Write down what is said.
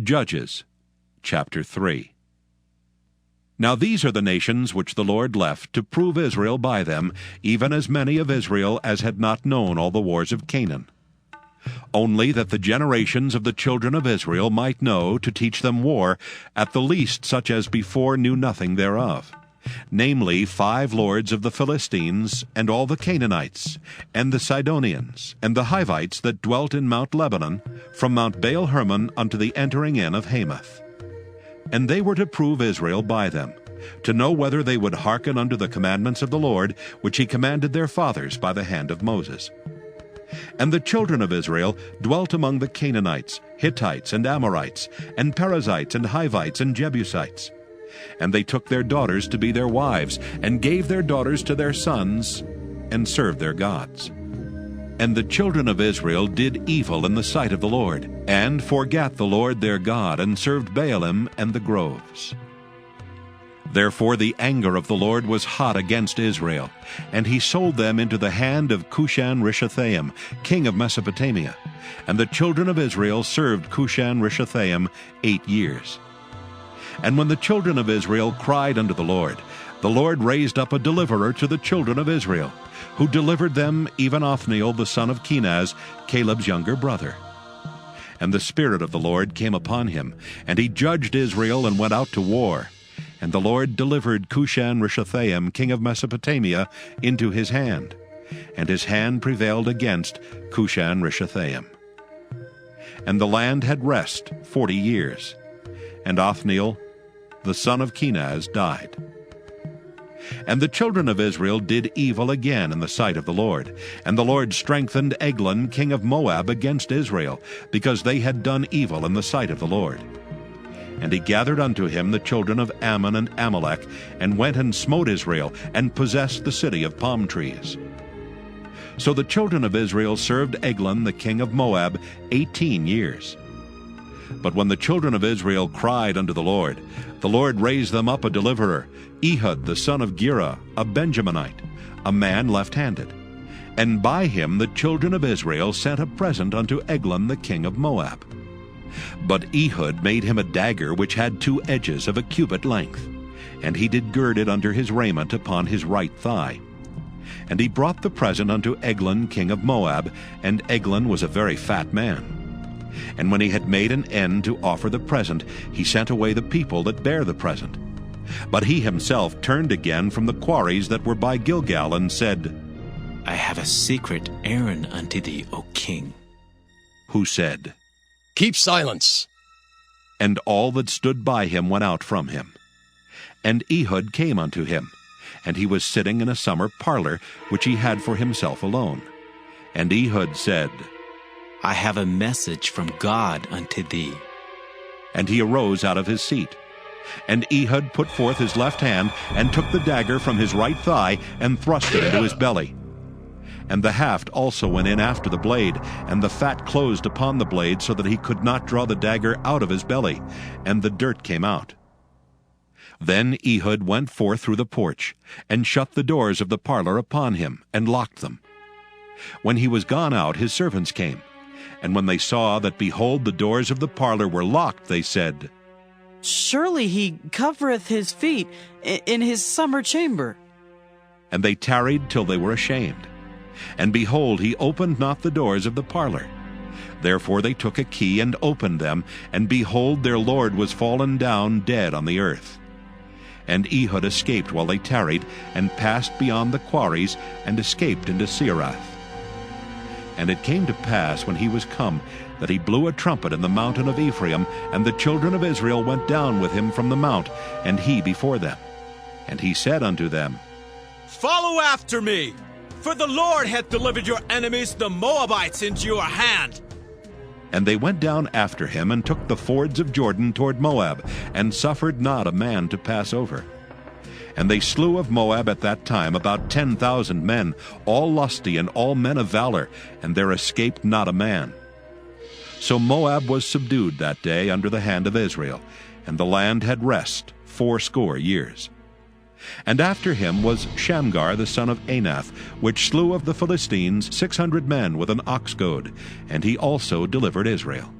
Judges chapter 3. Now these are the nations which the Lord left to prove Israel by them, even as many of Israel as had not known all the wars of Canaan. Only that the generations of the children of Israel might know, to teach them war, at the least such as before knew nothing thereof, namely 5 lords of the Philistines, and all the Canaanites, and the Sidonians, and the Hivites that dwelt in Mount Lebanon, from Mount Baal-Hermon unto the entering in of Hamath. And they were to prove Israel by them, to know whether they would hearken unto the commandments of the Lord, which he commanded their fathers by the hand of Moses. And the children of Israel dwelt among the Canaanites, Hittites, and Amorites, and Perizzites, and Hivites, and Jebusites. And they took their daughters to be their wives, and gave their daughters to their sons, and served their gods. And the children of Israel did evil in the sight of the Lord, and forgat the Lord their God, and served Baalim and the groves. Therefore the anger of the Lord was hot against Israel, and he sold them into the hand of Cushan-Rishathaim, king of Mesopotamia. And the children of Israel served Cushan-Rishathaim 8 years. And when the children of Israel cried unto the Lord raised up a deliverer to the children of Israel, who delivered them, even Othniel the son of Kenaz, Caleb's younger brother. And the Spirit of the Lord came upon him, and he judged Israel and went out to war. And the Lord delivered Cushan-Rishathaim, king of Mesopotamia, into his hand, and his hand prevailed against Cushan-Rishathaim. And the land had rest 40 years, and Othniel the son of Kenaz died. And the children of Israel did evil again in the sight of the Lord, and the Lord strengthened Eglon king of Moab against Israel, because they had done evil in the sight of the Lord. And he gathered unto him the children of Ammon and Amalek, and went and smote Israel, and possessed the city of palm trees. So the children of Israel served Eglon the king of Moab 18 years. But when the children of Israel cried unto the Lord raised them up a deliverer, Ehud the son of Gera, a Benjaminite, a man left-handed. And by him the children of Israel sent a present unto Eglon the king of Moab. But Ehud made him a dagger which had 2 edges of a cubit length, and he did gird it under his raiment upon his right thigh. And he brought the present unto Eglon king of Moab, and Eglon was a very fat man. And when he had made an end to offer the present, he sent away the people that bare the present. But he himself turned again from the quarries that were by Gilgal, and said, I have a secret errand unto thee, O king. Who said, Keep silence. And all that stood by him went out from him. And Ehud came unto him, and he was sitting in a summer parlor, which he had for himself alone. And Ehud said, I have a message from God unto thee. And he arose out of his seat. And Ehud put forth his left hand, and took the dagger from his right thigh, and thrust it into his belly. And the haft also went in after the blade, and the fat closed upon the blade, so that he could not draw the dagger out of his belly, and the dirt came out. Then Ehud went forth through the porch, and shut the doors of the parlor upon him, and locked them. When he was gone out, his servants came. And when they saw that, behold, the doors of the parlor were locked, they said, Surely he covereth his feet in his summer chamber. And they tarried till they were ashamed. And behold, he opened not the doors of the parlor. Therefore they took a key and opened them, and behold, their lord was fallen down dead on the earth. And Ehud escaped while they tarried, and passed beyond the quarries, and escaped into Seirath. And it came to pass, when he was come, that he blew a trumpet in the mountain of Ephraim, and the children of Israel went down with him from the mount, and he before them. And he said unto them, Follow after me, for the Lord hath delivered your enemies, the Moabites, into your hand. And they went down after him, and took the fords of Jordan toward Moab, and suffered not a man to pass over. And they slew of Moab at that time about 10,000 men, all lusty and all men of valor, and there escaped not a man. So Moab was subdued that day under the hand of Israel, and the land had rest 80 years. And after him was Shamgar the son of Anath, which slew of the Philistines 600 men with an ox goad, and he also delivered Israel.